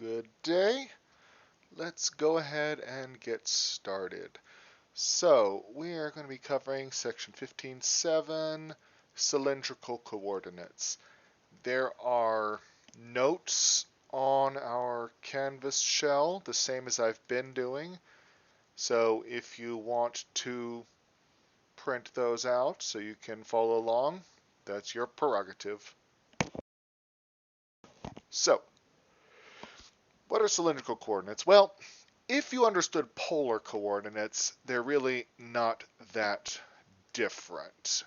Good day. Let's go ahead and get started. So we are going to be covering section 15.7, cylindrical coordinates. There are notes on our Canvas shell, the same as I've been doing. So if you want to print those out so you can follow along, that's your prerogative. So, what are cylindrical coordinates? Well, if you understood polar coordinates, they're really not that different.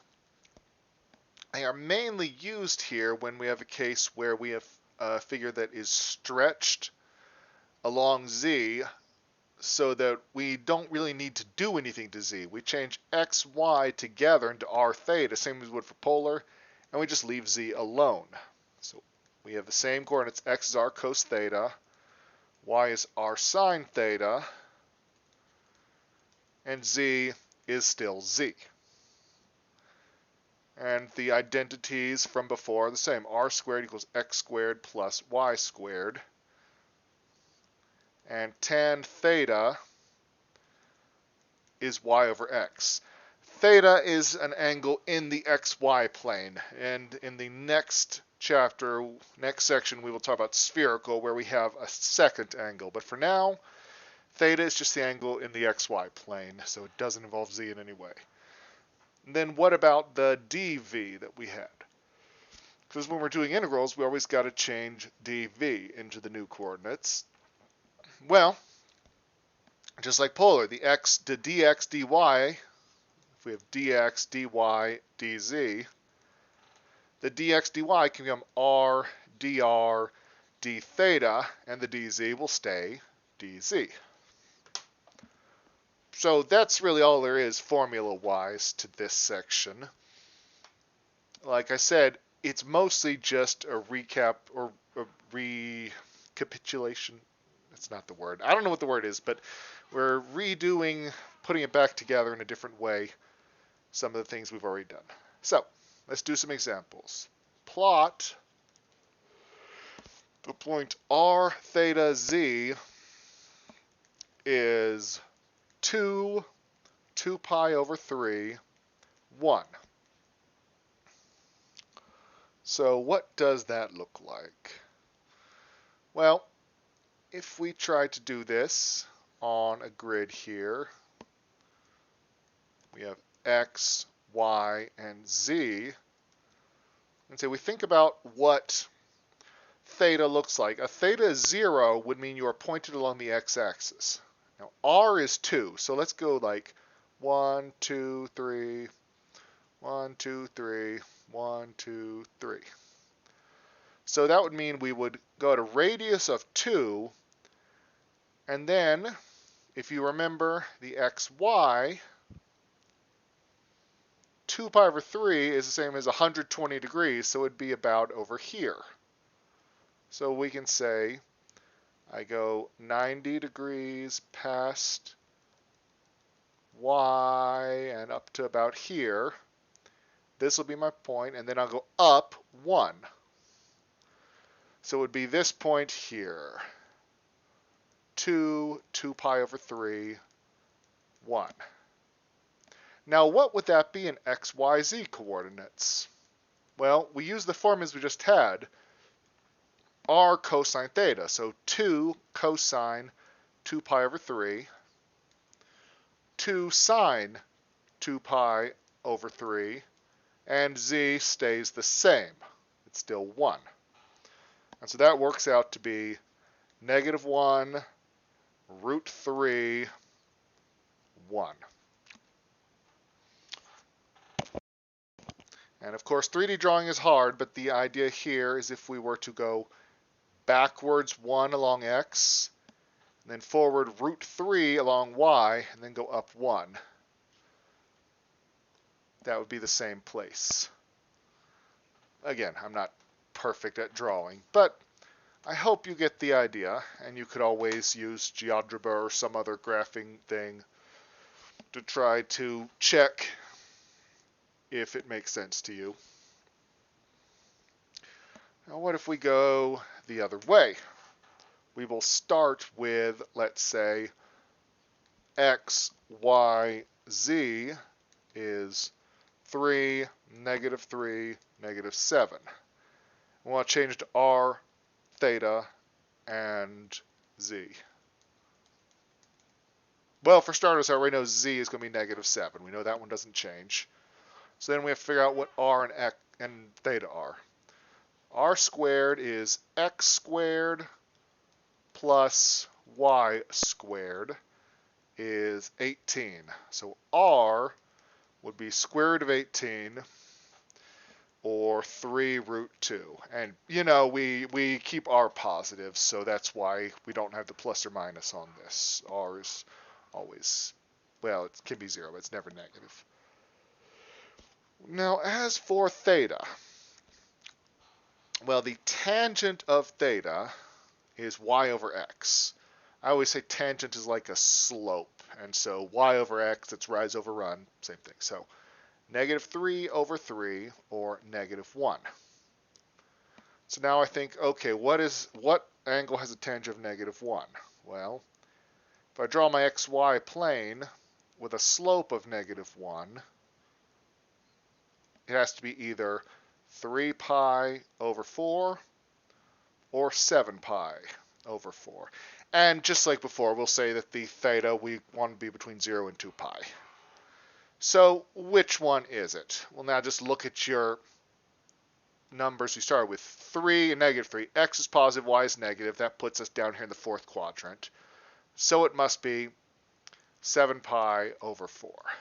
They are mainly used here when we have a case where we have a figure that is stretched along z so that we don't really need to do anything to z. We change x, y together into r theta, same as we would for polar, and we just leave z alone. So we have the same coordinates. X is r cos theta, y is r sine theta, and z is still z. And the identities from before are the same. R squared equals x squared plus y squared. And tan theta is y over x. Theta is an angle in the xy plane. And in the next chapter, next section, we will talk about spherical, where we have a second angle. But for now, theta is just the angle in the xy plane, so it doesn't involve z in any way. And then what about the dv that we had? Because when we're doing integrals, we always got to change dv into the new coordinates. Well, just like polar, the dx, dy, if we have dx, dy, dz, the dx, dy can become r, dr, d theta, and the dz will stay dz. So that's really all there is formula-wise to this section. Like I said, it's mostly just a recap or a recapitulation. That's not the word. I don't know what the word is, but we're redoing, putting it back together in a different way, some of the things we've already done. So let's do some examples. Plot the point r theta z is 2 pi over 3, 1. So what does that look like? Well, if we try to do this on a grid here, we have x, y, and z. And so we think about what theta looks like. A theta 0 would mean you are pointed along the x-axis. Now r is 2, so let's go like 1, 2, 3, 1, 2, 3, 1, 2, 3. So that would mean we would go at a radius of 2, and then, if you remember the xy, 2 pi over 3 is the same as 120 degrees, so it would be about over here. So we can say I go 90 degrees past y and up to about here. This will be my point, and then I'll go up 1. So it would be this point here. 2 pi over 3, 1. Now what would that be in x, y, z coordinates? Well, we use the formulas we just had. R cosine theta, so 2 cosine 2 pi over 3, 2 sine 2 pi over 3, and z stays the same. It's still 1. And so that works out to be -1 root 3, 1. And of course 3D drawing is hard, but the idea here is if we were to go backwards 1 along x, and then forward root 3 along y, and then go up 1. That would be the same place. Again, I'm not perfect at drawing, but I hope you get the idea, and you could always use GeoGebra or some other graphing thing to try to check if it makes sense to you. Now what if we go the other way? we will start with, let's say, x, y, z is 3, -3, -7. We want to change to r, theta, and z. Well, for starters, I already know z is going to be -7. We know that one doesn't change. So then we have to figure out what r and x and theta are. R squared is x squared plus y squared is 18. So r would be square root of 18 or 3 root 2. And, you know, we keep r positive, so that's why we don't have the plus or minus on this. R is always, well, it can be 0, but it's never negative. Now, as for theta, well, the tangent of theta is y over x. I always say tangent is like a slope, and so y over x, it's rise over run, same thing. So -3 over 3 or -1. So now I think, okay, what angle has a tangent of -1? Well, if I draw my xy plane with a slope of -1, it has to be either 3 pi over 4 or 7 pi over 4. And just like before, we'll say that the theta, we want to be between 0 and 2 pi. So which one is it? Well, now just look at your numbers. You start with 3 and -3. X is positive, y is negative. That puts us down here in the fourth quadrant. So it must be 7 pi over 4.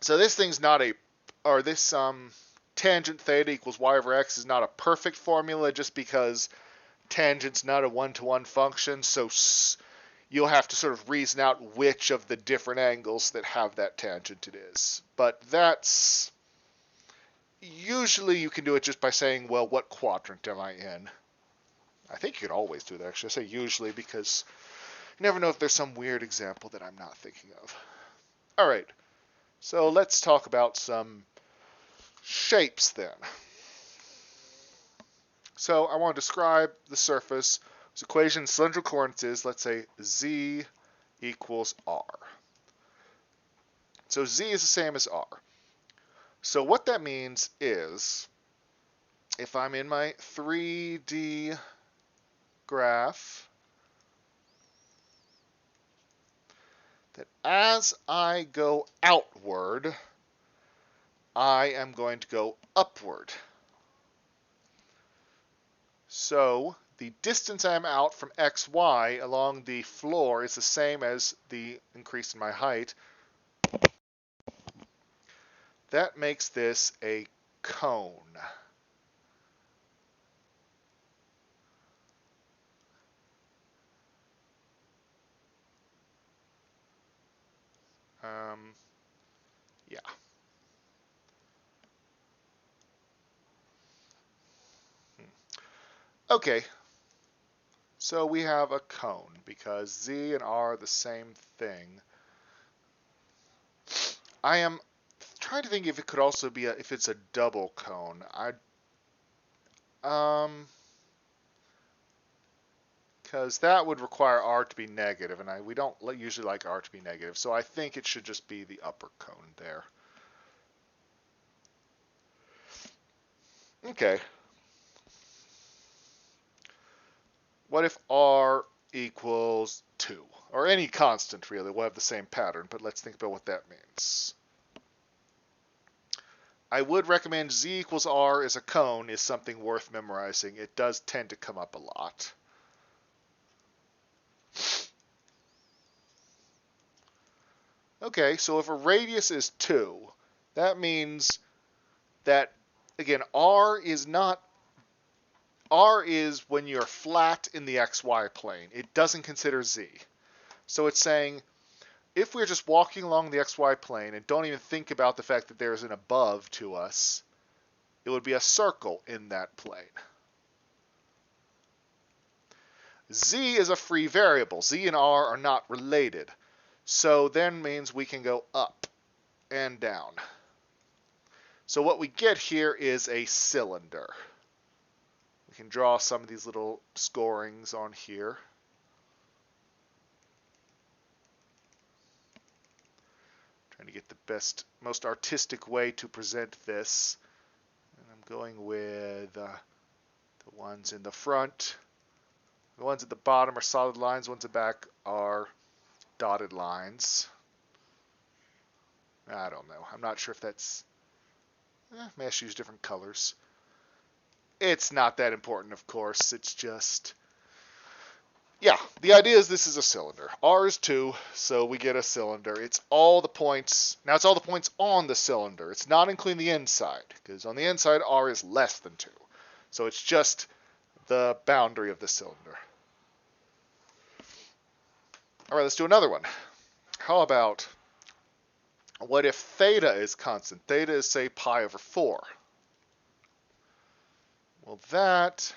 So this thing's not a, or this tangent theta equals y over x is not a perfect formula just because tangent's not a one-to-one function. So you'll have to sort of reason out which of the different angles that have that tangent it is. But that's, usually you can do it just by saying, well, what quadrant am I in? I think you could always do that, actually. I say usually because you never know if there's some weird example that I'm not thinking of. All right, so let's talk about some shapes then. So I want to describe the surface. This equation, cylindrical coordinates is, let's say, z equals r. So z is the same as r. So what that means is, if I'm in my 3D graph, that as I go outward, I am going to go upward. So the distance I am out from xy along the floor is the same as the increase in my height. That makes this a cone. Yeah. Okay. So we have a cone because z and r are the same thing. I am trying to think if it could also be if it's a double cone. Because that would require r to be negative, and we don't usually like r to be negative, so I think it should just be the upper cone there. Okay. What if r equals 2? Or any constant, really. We'll have the same pattern, but let's think about what that means. I would recommend z equals r as a cone is something worth memorizing. It does tend to come up a lot. Okay, so if a radius is 2, that means that, again, r is when you're flat in the xy plane. It doesn't consider z. So it's saying, if we're just walking along the xy plane and don't even think about the fact that there's an above to us, it would be a circle in that plane. Z is a free variable. Z and r are not related. So then means we can go up and down. So what we get here is a cylinder. can draw some of these little scorings on here. Trying to get the best, most artistic way to present this. And I'm going with the ones in the front. The ones at the bottom are solid lines. The ones at the back are dotted lines. I don't know. I'm not sure if that's... May I use different colors? It's not that important, of course. It's just... Yeah, the idea is this is a cylinder. R is 2, so we get a cylinder. It's all the points. Now it's all the points on the cylinder. It's not including the inside, because on the inside R is less than 2. So it's just the boundary of the cylinder. All right, let's do another one. How about, what if theta is constant? Theta is, say, pi over 4. Well, that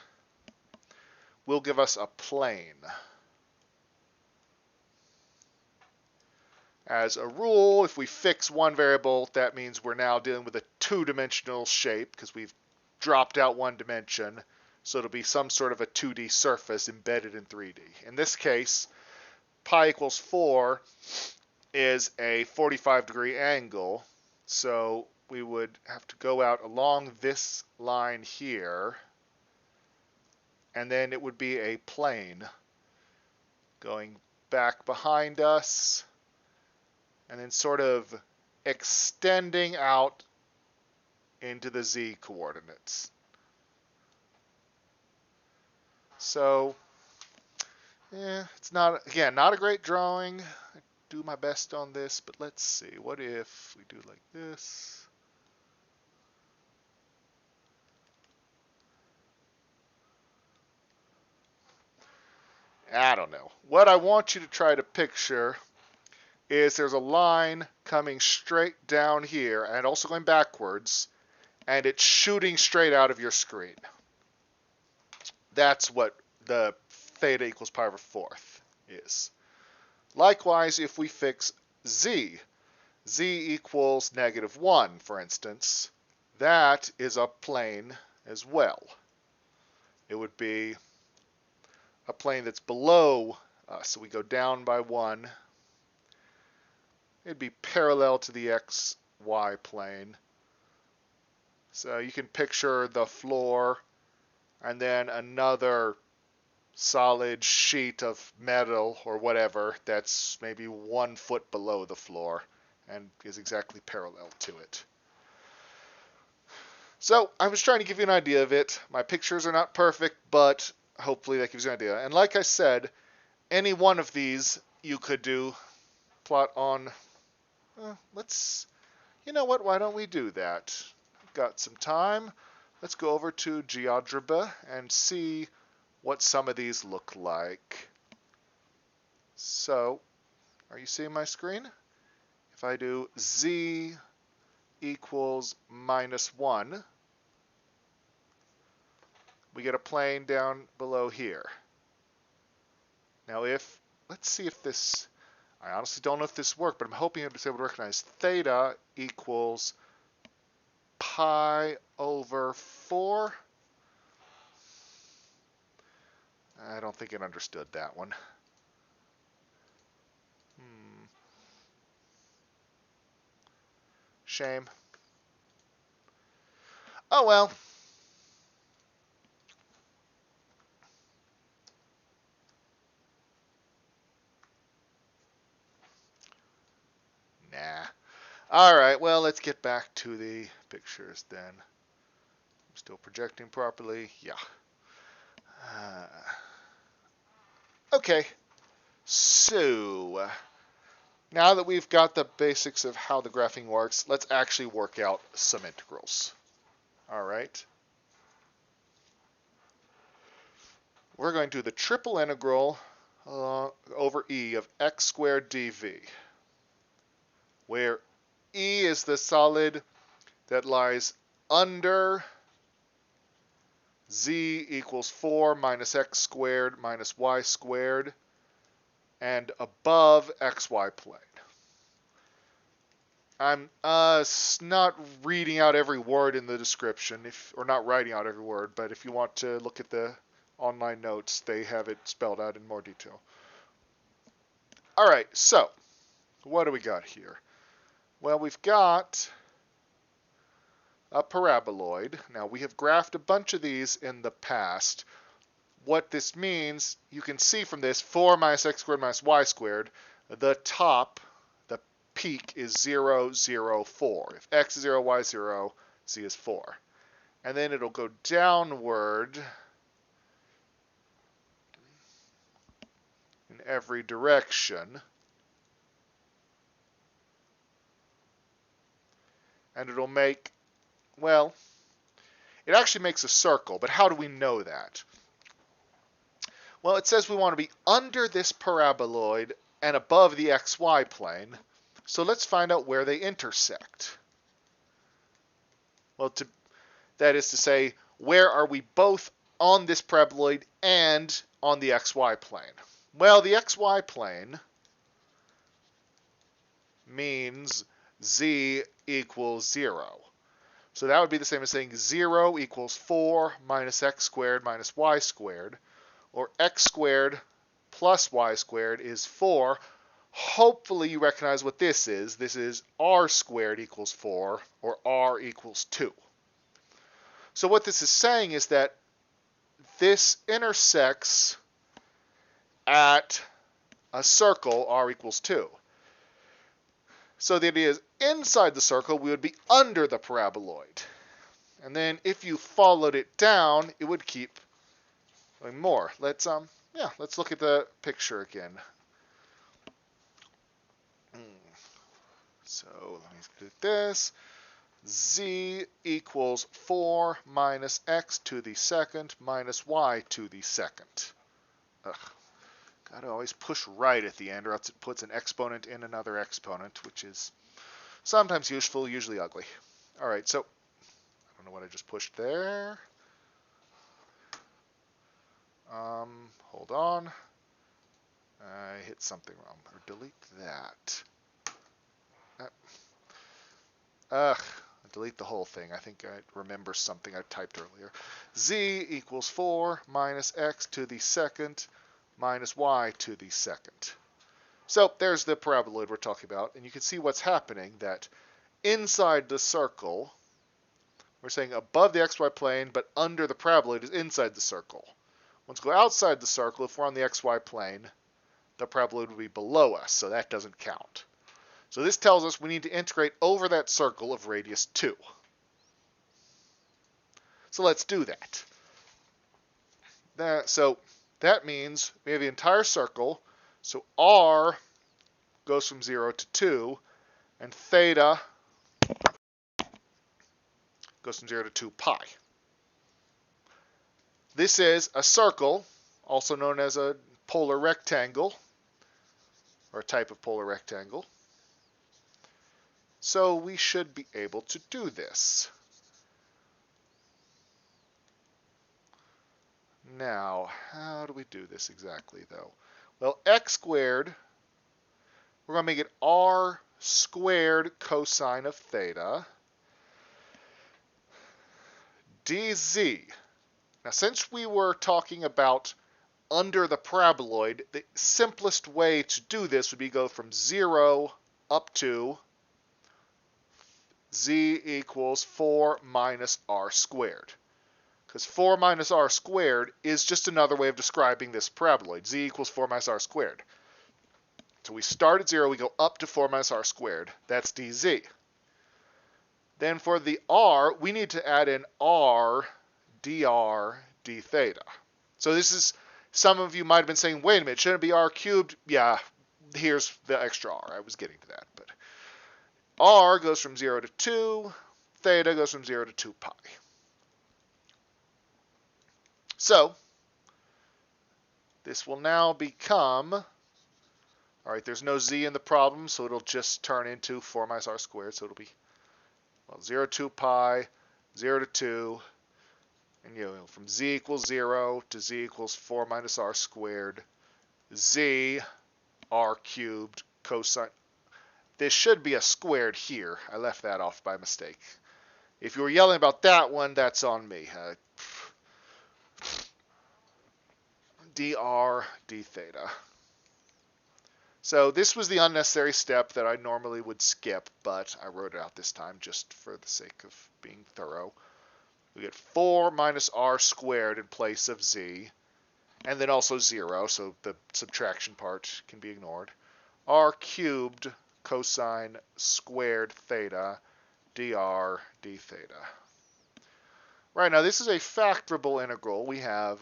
will give us a plane. As a rule, if we fix one variable, that means we're now dealing with a two-dimensional shape because we've dropped out one dimension. So it'll be some sort of a 2D surface embedded in 3D. In this case, pi equals 4 is a 45-degree angle. So we would have to go out along this line here, and then it would be a plane going back behind us and then sort of extending out into the z coordinates. So, it's not, again, not a great drawing. I do my best on this, but let's see. What if we do like this? I don't know. What I want you to try to picture is there's a line coming straight down here and also going backwards, and it's shooting straight out of your screen. That's what the theta equals pi over 4th is. Likewise, if we fix z equals -1, for instance, that is a plane as well. It would be a plane that's below us. So we go down by 1. It'd be parallel to the xy plane. So you can picture the floor and then another solid sheet of metal or whatever that's maybe 1 foot below the floor and is exactly parallel to it. So I was trying to give you an idea of it. My pictures are not perfect, but hopefully that gives you an idea. And like I said, any one of these you could do plot on. You know what? Why don't we do that? I've got some time. Let's go over to GeoGebra and see what some of these look like. So, are you seeing my screen? If I do z equals -1, we get a plane down below here. Now let's see if this, I honestly don't know if this worked, but I'm hoping I'm able to recognize theta equals pi over 4. I don't think it understood that one. Shame. Oh well. Nah. All right, well, let's get back to the pictures then. I'm still projecting properly. Yeah. Okay. So, now that we've got the basics of how the graphing works, let's actually work out some integrals. All right. We're going to do the triple integral over e of x squared dv, where e is the solid that lies under z equals 4 minus x squared minus y squared and above xy plane. I'm not reading out every word in the description, or not writing out every word, but if you want to look at the online notes, they have it spelled out in more detail. All right, so what do we got here? Well, we've got a paraboloid. Now, we have graphed a bunch of these in the past. What this means, you can see from this, 4 minus x squared minus y squared, the top, the peak is 0, 0, 4. If x is 0, y is 0, z is 4. And then it'll go downward in every direction. And it'll make, well, it actually makes a circle, but how do we know that? Well, it says we want to be under this paraboloid and above the xy plane. So let's find out where they intersect. Well, that is to say, where are we both on this paraboloid and on the xy plane? Well, the xy plane means z equals 0. So that would be the same as saying 0 equals 4 minus x squared minus y squared, or x squared plus y squared is 4. Hopefully you recognize what this is. This is r squared equals 4, or r equals 2. So what this is saying is that this intersects at a circle, r equals 2. So the idea is inside the circle, we would be under the paraboloid. And then if you followed it down, it would keep going more. Let's look at the picture again. So let me do this. Z equals 4 minus x to the second minus y to the second. Ugh. Gotta always push right at the end, or else it puts an exponent in another exponent, which is sometimes useful, usually ugly. All right, so I don't know what I just pushed there. Hold on. I hit something wrong. Or delete that. Delete the whole thing. I think I remember something I typed earlier. Z equals 4 minus x to the second minus y to the second. So there's the paraboloid we're talking about, and you can see what's happening, that inside the circle, we're saying above the xy plane, but under the paraboloid is inside the circle. Once we go outside the circle, if we're on the xy plane, the paraboloid would be below us, so that doesn't count. So this tells us we need to integrate over that circle of radius 2. So let's do that. So that means we have the entire circle. So r goes from 0 to 2, and theta goes from 0 to 2 pi. This is a circle, also known as a polar rectangle, or a type of polar rectangle. So we should be able to do this. Now, how do we do this exactly, though? Well, x squared, we're going to make it r squared cosine of theta dz. Now, since we were talking about under the paraboloid, the simplest way to do this would be go from 0 up to z equals 4 minus r squared. Because 4 minus r squared is just another way of describing this paraboloid. Z equals 4 minus r squared. So we start at 0, we go up to 4 minus r squared. That's dz. Then for the r, we need to add in r dr d theta. So this is, some of you might have been saying, wait a minute, shouldn't it be r cubed? Yeah, here's the extra r. I was getting to that. But r goes from 0 to 2. Theta goes from 0 to 2 pi. So this will now become, all right, there's no z in the problem, so it'll just turn into 4 minus r squared. So it'll be, well, 0 to 2 pi, 0 to 2, and from z equals 0 to z equals 4 minus r squared, z r cubed cosine. this should be a squared here. I left that off by mistake. If you were yelling about that one, that's on me. dr d theta. So this was the unnecessary step that I normally would skip, but I wrote it out this time just for the sake of being thorough. We get 4 minus r squared in place of z, and then also 0, so the subtraction part can be ignored. R cubed cosine squared theta dr d theta. Right, now this is a factorable integral. We have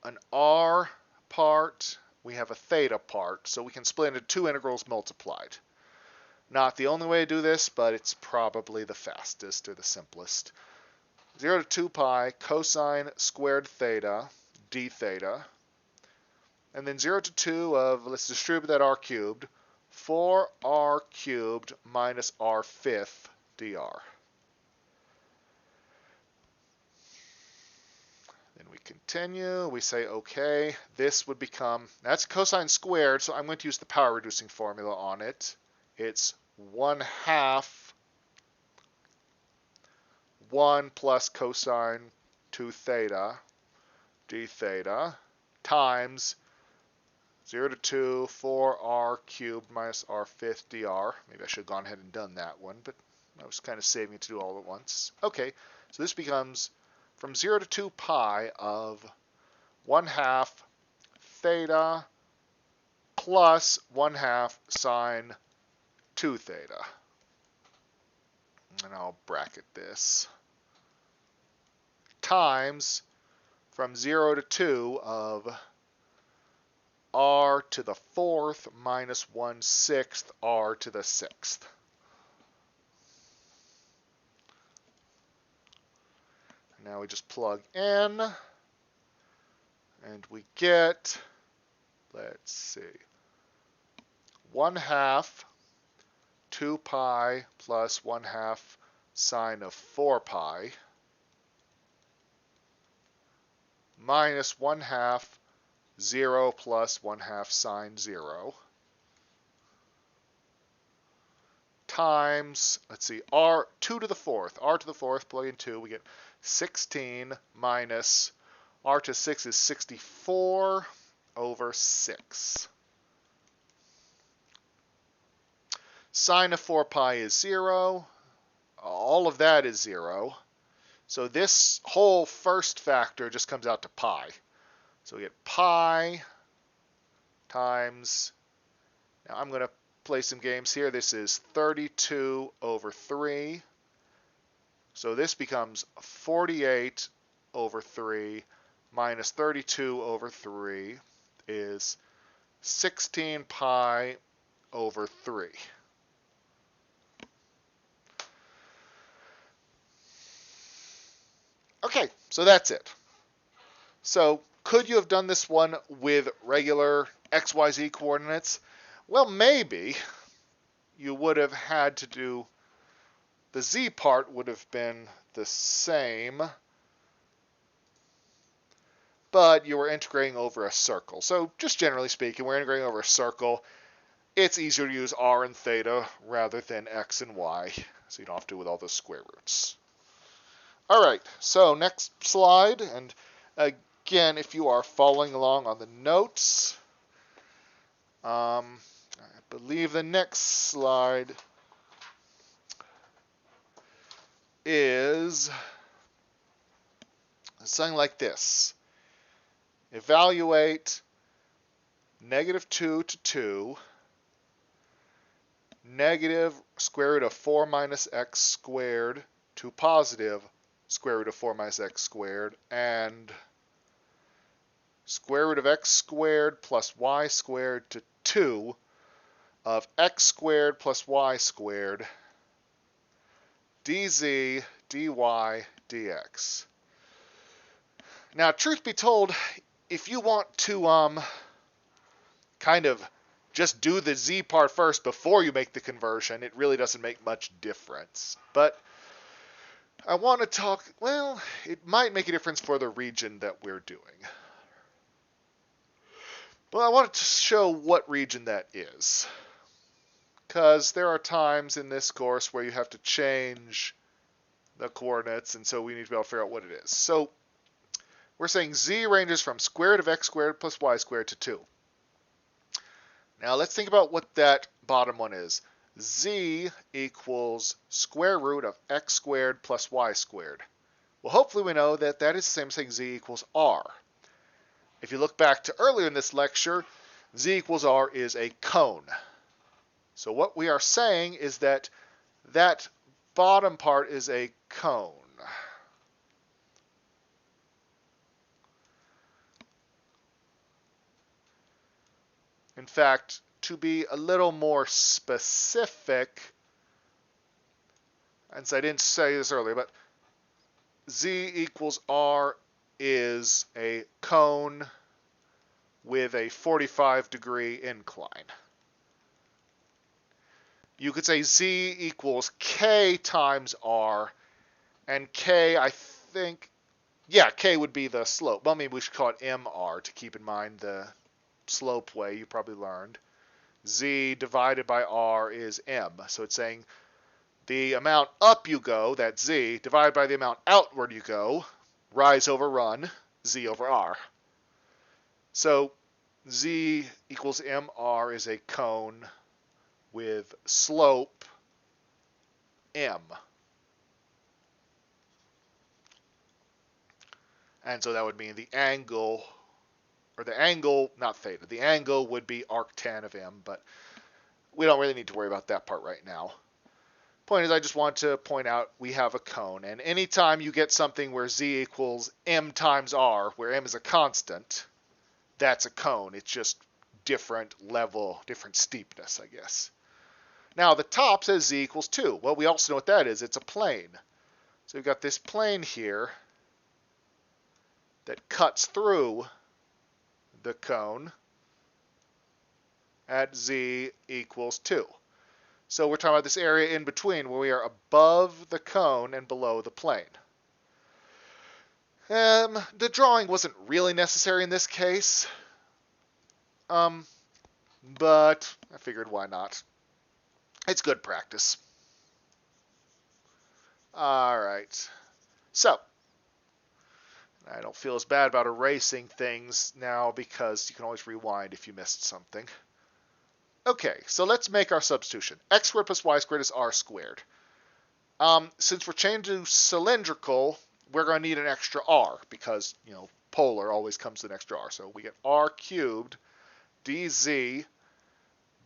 an r part, we have a theta part, so we can split into two integrals multiplied. Not the only way to do this, but it's probably the fastest or the simplest. 0 to 2 pi cosine squared theta d theta. And then 0 to 2 of, let's distribute that r cubed, 4r cubed minus r fifth dr. Then we continue, we say okay, this would become, that's cosine squared, so I'm going to use the power reducing formula on it. It's 1/2 1 plus cosine 2 theta d theta times 0 to 2, 4r cubed minus r fifth dr. Maybe I should have gone ahead and done that one, but I was kind of saving it to do all at once. Okay, so this becomes from 0 to 2 pi of 1/2 theta plus 1/2 sine 2 theta. And I'll bracket this. Times from 0 to 2 of r to the 4th minus 1/6 r to the 6th. Now we just plug in, and we get, let's see, 1/2 2 pi plus 1/2 sine of 4 pi minus 1/2 0 plus 1/2 sine 0 times, let's see, r 2 to the 4th. R to the 4th, plug in 2, we get 16 minus r to 6 is 64 over 6. Sine of 4 pi is 0. All of that is 0. So this whole first factor just comes out to pi. So we get pi times, now I'm going to play some games here. This is 32 over 3. So this becomes 48 over 3 minus 32 over 3 is 16 pi over 3. Okay, so that's it. So could you have done this one with regular XYZ coordinates? Well, maybe. You would have had to do, the Z part would have been the same, but you were integrating over a circle. So just generally speaking, we're integrating over a circle. It's easier to use R and theta rather than X and Y, so you don't have to do with all those square roots. All right, so next slide, and again, if you are following along on the notes, I believe the next slide is something like this. Evaluate -2 to 2, negative square root of 4 minus x squared to positive square root of 4 minus x squared, and square root of x squared plus y squared to 2 of x squared plus y squared dz dy dx. Now, truth be told, if you want to kind of just do the z part first before you make the conversion, it really doesn't make much difference. But I want to talk, well, it might make a difference for the region that we're doing. Well, I wanted to show what region that is. because there are times in this course where you have to change the coordinates, and so we need to be able to figure out what it is. So we're saying z ranges from square root of x squared plus y squared to 2. Now let's think about what that bottom one is. Z equals square root of x squared plus y squared. Well, hopefully we know that that is the same as saying z equals r. If you look back to earlier in this lecture, z equals r is a cone. So what we are saying is that that bottom part is a cone. In fact, to be a little more specific, and so I didn't say this earlier, but z equals r is a cone with a 45-degree incline. You could say z equals k times r, and k, I think, yeah, k would be the slope. Well, maybe we should call it mr to keep in mind the slope way you probably learned. Z divided by r is m. So it's saying the amount up you go, that's z, divided by the amount outward you go, rise over run, z over r. So z equals mr is a cone with slope m. And so that would mean the angle, or the angle, not theta, the angle would be arctan of m, but we don't really need to worry about that part right now. Point is, I just want to point out we have a cone, and anytime you get something where z equals m times r, where m is a constant, that's a cone. It's just different level, different steepness, I guess. Now, the top says z equals 2. Well, we also know what that is. It's a plane. So we've got this plane here that cuts through the cone at z equals 2. So we're talking about this area in between where we are above the cone and below the plane. The drawing wasn't really necessary in this case, but I figured why not. It's good practice. All right. So I don't feel as bad about erasing things now because you can always rewind if you missed something. Okay, so let's make our substitution. X squared plus y squared is r squared. Since we're changing to cylindrical, we're going to need an extra r because, polar always comes with an extra r. So we get r cubed dz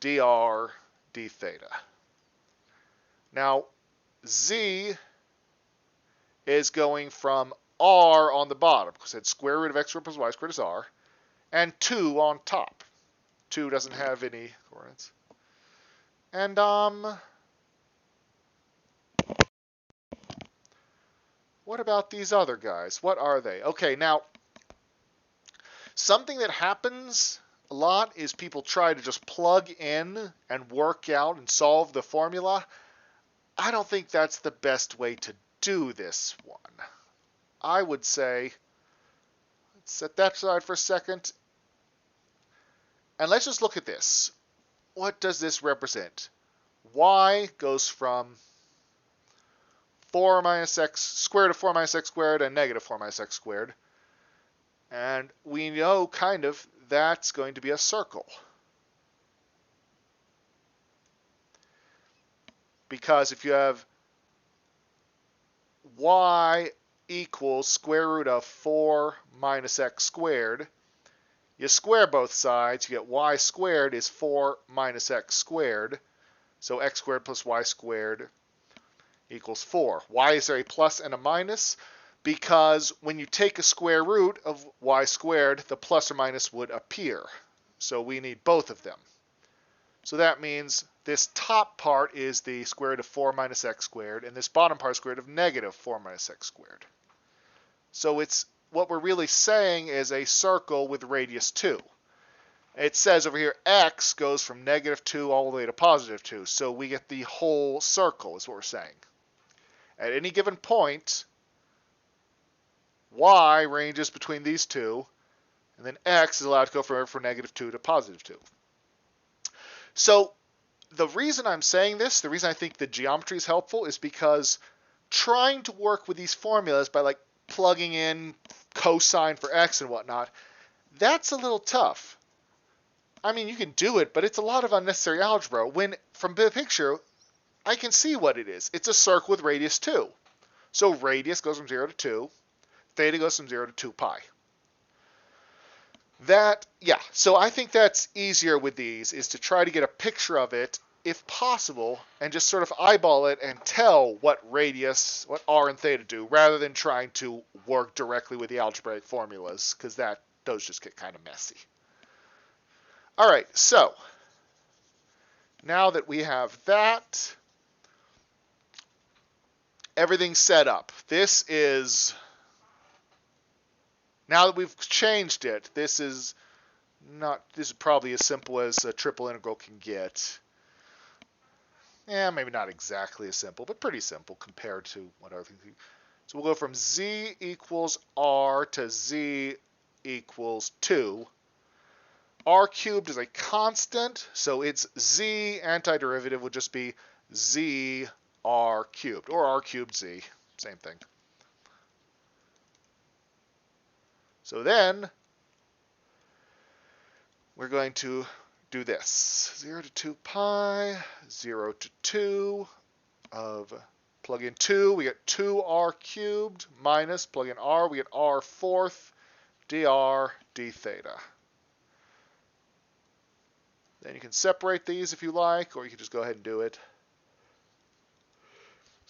dr d theta. Now, z is going from r on the bottom, because it's square root of x squared plus y squared is r, and 2 on top. 2 doesn't have any coordinates. And, what about these other guys? What are they? Okay, now, something that happens a lot is people try to just plug in and work out and solve the formula. I don't think that's the best way to do this one. I would say, let's set that aside for a second, and let's just look at this. What does this represent? Y goes from 4 minus x, square root of 4 minus x squared, and negative 4 minus x squared. And we know, kind of, that's going to be a circle. Because if you have y equals square root of 4 minus x squared, you square both sides, you get y squared is 4 minus x squared. So x squared plus y squared equals 4. Why is there a plus and a minus? Because when you take a square root of y squared, the plus or minus would appear. So we need both of them. So that means this top part is the square root of 4 minus x squared, and this bottom part is square root of negative 4 minus x squared. So it's what we're really saying is a circle with radius 2. It says over here x goes from negative 2 all the way to positive 2. So we get the whole circle is what we're saying. At any given point, y ranges between these two, and then x is allowed to go from negative 2 to positive 2. So the reason I'm saying this, the reason I think the geometry is helpful is because trying to work with these formulas by like plugging in cosine for x and whatnot, that's a little tough. I mean, you can do it, but it's a lot of unnecessary algebra. When, from the picture, I can see what it is. It's a circle with radius 2. So radius goes from 0 to 2. Theta goes from 0 to 2 pi. So I think that's easier with these, is to try to get a picture of it, if possible, and just sort of eyeball it and tell what radius, what r and theta do, rather than trying to work directly with the algebraic formulas, because those just get kind of messy. All right, so now that we have that, everything's set up. Now that we've changed it, this is probably as simple as a triple integral can get. Yeah, maybe not exactly as simple, but pretty simple compared to what other things. So we'll go from z equals r to z equals 2. R cubed is a constant, so its z antiderivative would just be z r cubed, or r cubed z, same thing. So then we're going to do this. 0 to 2 pi, 0 to 2 of, plug in 2, we get 2r cubed, minus, plug in r, we get r fourth, dr d theta. Then you can separate these if you like, or you can just go ahead and do it.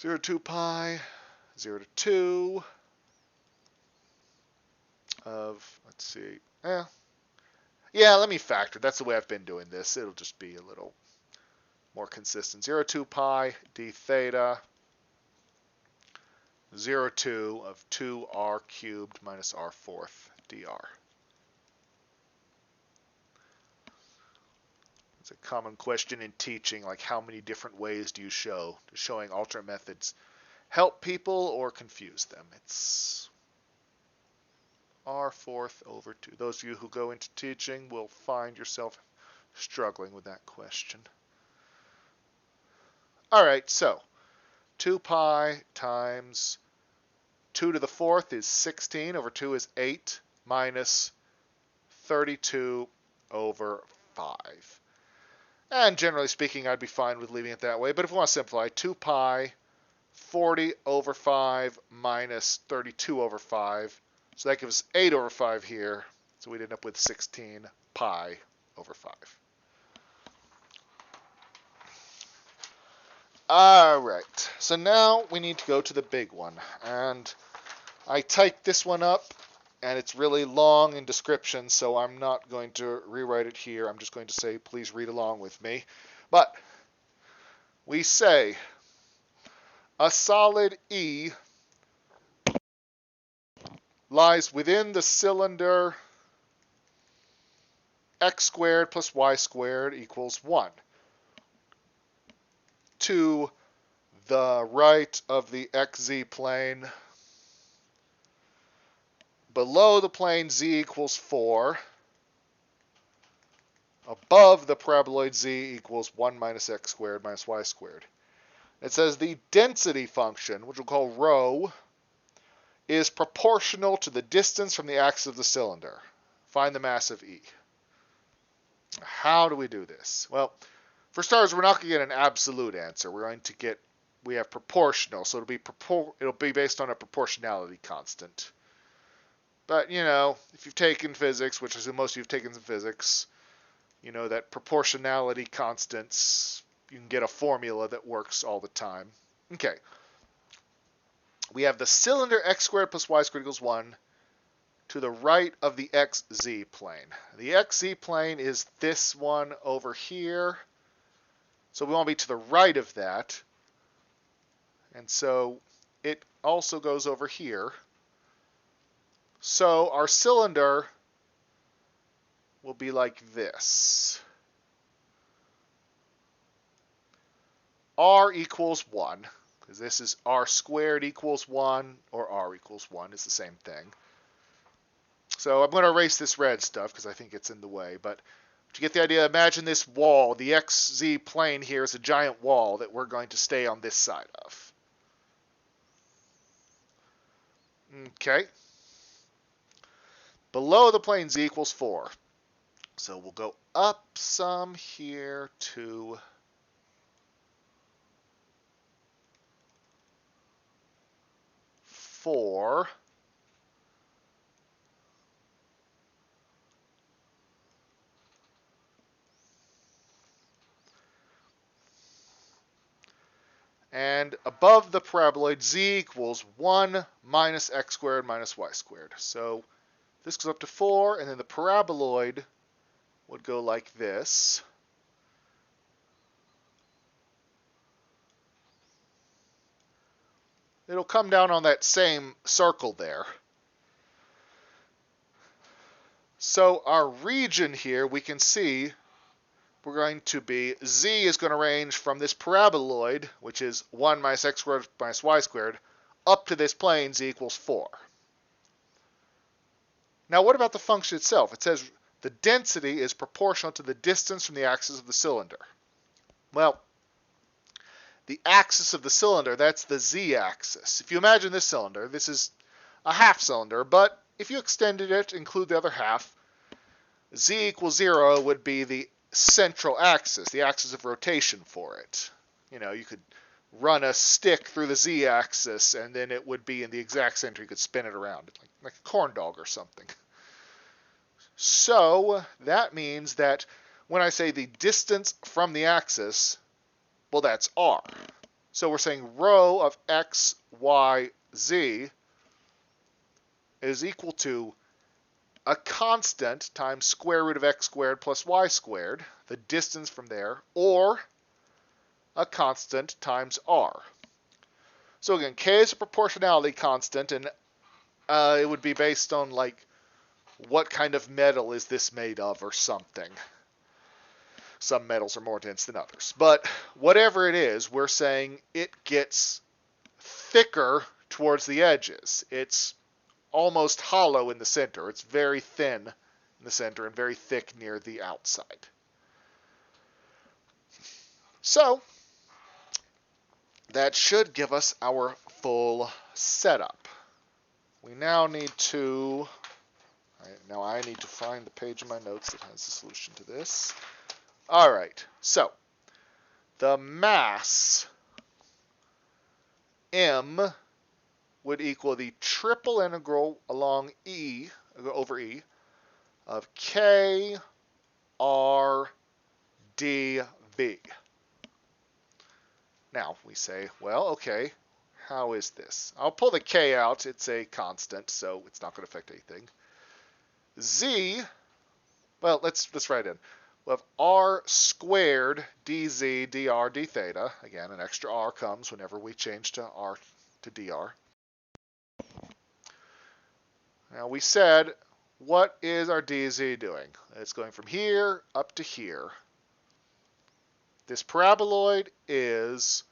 0 to 2 pi, 0 to 2 of, let's see, yeah, let me factor. That's the way I've been doing this. It'll just be a little more consistent. 0 to 2 pi d theta, 0 to 2 of 2r cubed minus r fourth dr. It's a common question in teaching, like how many different ways do you show? Does showing alternate methods help people or confuse them? It's r fourth over 2. Those of you who go into teaching will find yourself struggling with that question. All right, so 2 pi times 2 to the fourth is 16 over 2 is 8 minus 32 over 5. And generally speaking, I'd be fine with leaving it that way. But if we want to simplify, 2 pi 40 over 5 minus 32 over 5. So that gives us 8 over 5 here. So we'd end up with 16 pi over 5. All right. So now we need to go to the big one. And I typed this one up, and it's really long in description, so I'm not going to rewrite it here. I'm just going to say, please read along with me. But we say a solid E lies within the cylinder x squared plus y squared equals 1. To the right of the xz plane, below the plane z equals 4, above the paraboloid z equals 1 minus x squared minus y squared. It says the density function, which we'll call rho, is proportional to the distance from the axis of the cylinder. Find the mass of E. How do we do this? Well, for starters, we're not going to get an absolute answer. We have proportional, so it'll be based on a proportionality constant. But, if you've taken physics, which I assume most of you have taken some physics, you know that proportionality constants, you can get a formula that works all the time. Okay. We have the cylinder x squared plus y squared equals 1 to the right of the xz plane. The xz plane is this one over here. So we want to be to the right of that. And so it also goes over here. So our cylinder will be like this. R equals 1. Because this is r squared equals 1, or r equals 1 is the same thing. So I'm going to erase this red stuff because I think it's in the way. But To get the idea, imagine this wall. The XZ plane here is a giant wall that we're going to stay on this side of. Okay. Below the plane Z equals 4. So we'll go up some here to 4. And above the paraboloid, Z equals 1 minus x squared minus y squared. So this goes up to 4, and then the paraboloid would go like this. It'll come down on that same circle there. So our region here, we can see we're going to be, Z is going to range from this paraboloid, which is 1 minus x squared minus y squared, up to this plane, Z equals 4. Now what about the function itself? It says the density is proportional to the distance from the axis of the cylinder. Well, the axis of the cylinder, that's the z-axis. If you imagine this cylinder, this is a half cylinder, but if you extended it, include the other half, z equals 0 would be the central axis, the axis of rotation for it. You know, you could run a stick through the z-axis, and then it would be in the exact center. You could spin it around, like a corn dog or something. So that means that when I say the distance from the axis, well, that's r. So we're saying rho of x, y, z is equal to a constant times square root of x squared plus y squared, the distance from there, or a constant times r. So again, k is a proportionality constant, and it would be based on like what kind of metal is this made of or something. Some metals are more dense than others. But whatever it is, we're saying it gets thicker towards the edges. It's almost hollow in the center. It's very thin in the center and very thick near the outside. So that should give us our full setup. We now need to, now I need to find the page in my notes that has the solution to this. All right, so the mass m would equal the triple integral along E, over E, of k r dv. Now we say, well, okay, how is this? I'll pull the k out. It's a constant, so it's not going to affect anything. Z, well, let's write in. We'll have r squared dz dr d theta. Again, an extra r comes whenever we change to r to dr. Now we said, what is our dz doing? It's going from here up to here. This paraboloid is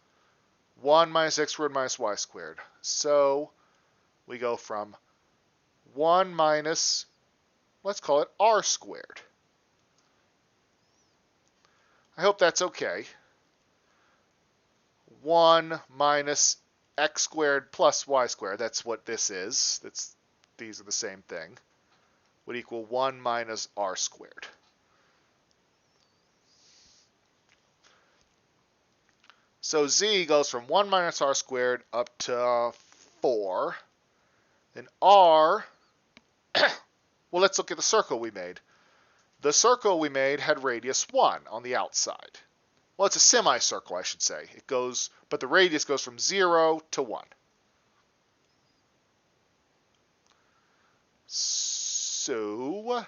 1 minus x squared minus y squared. So we go from 1 minus, let's call it r squared. I hope that's okay. 1 minus x squared plus y squared, that's what this is. These are the same thing. Would equal 1 minus r squared. So z goes from 1 minus r squared up to 4. Then r, well, let's look at the circle we made. The circle we made had radius 1 on the outside. Well, it's a semicircle, I should say. It goes, but the radius goes from 0 to 1. So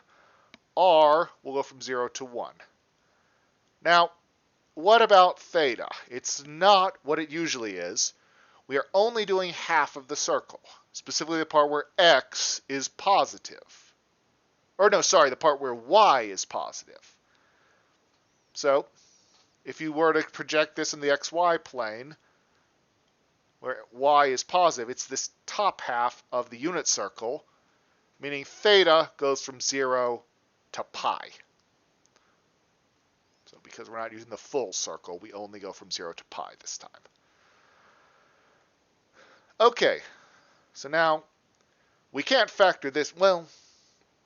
r will go from 0 to 1. Now, what about theta? It's not what it usually is. We are only doing half of the circle, specifically the part where x is positive. Or no, sorry, the part where y is positive. So if you were to project this in the xy plane, where y is positive, it's this top half of the unit circle, meaning theta goes from 0 to pi. So because we're not using the full circle, we only go from 0 to pi this time. Okay, so now we can't factor this. Well,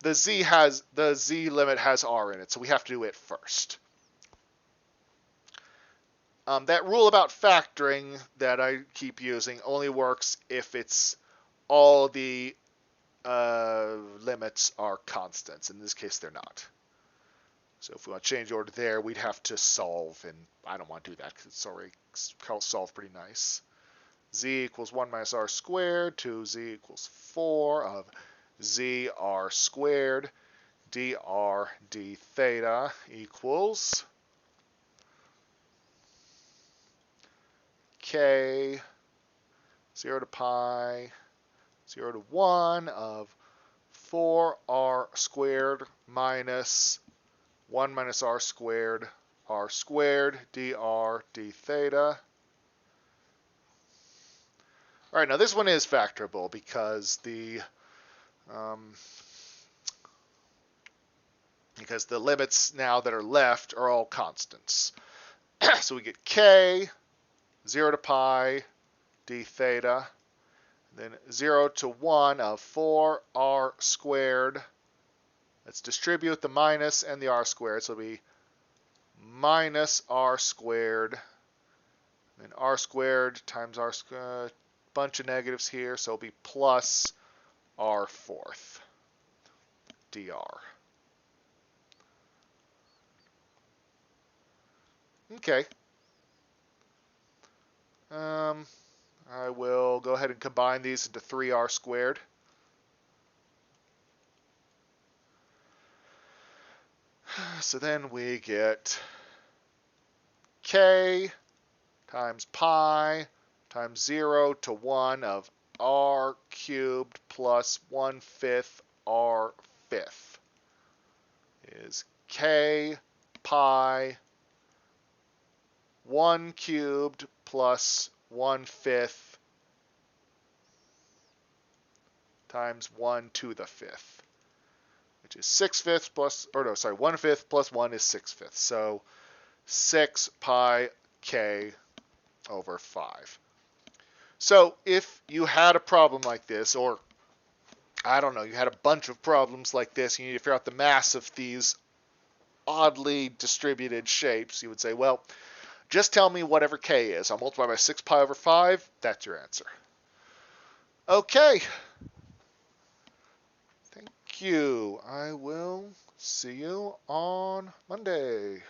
the z limit has r in it, so we have to do it first. That rule about factoring that I keep using only works if it's all the limits are constants. In this case, they're not. So if we want to change the order there, we'd have to solve, and I don't want to do that because it's already solved pretty nice. Z equals 1 minus r squared to z equals 4 of z r squared dr d theta equals k 0 to pi 0 to 1 of 4r squared minus 1 minus r squared dr d theta. All right, now this one is factorable because the limits now that are left are all constants. So we get k 0 to pi d theta, then 0 to 1 of 4r squared. Let's distribute the minus and the r squared, so it'll be minus r squared, then r squared times r squared, bunch of negatives here, so it'll be plus r fourth dr. Okay. I will go ahead and combine these into 3r squared. So then we get k times pi times 0 to 1 of r cubed plus 1/5 r fifth is k pi 1 cubed plus 1/5 times 1 to the 5th, which is 6/5 plus, or no, sorry, 1/5 plus 1 is 6/5. So 6 pi k over 5. So if you had a problem like this, or I don't know, you had a bunch of problems like this, you need to figure out the mass of these oddly distributed shapes, you would say, well, just tell me whatever k is. I'll multiply by 6 pi over 5. That's your answer. Okay. Thank you. I will see you on Monday.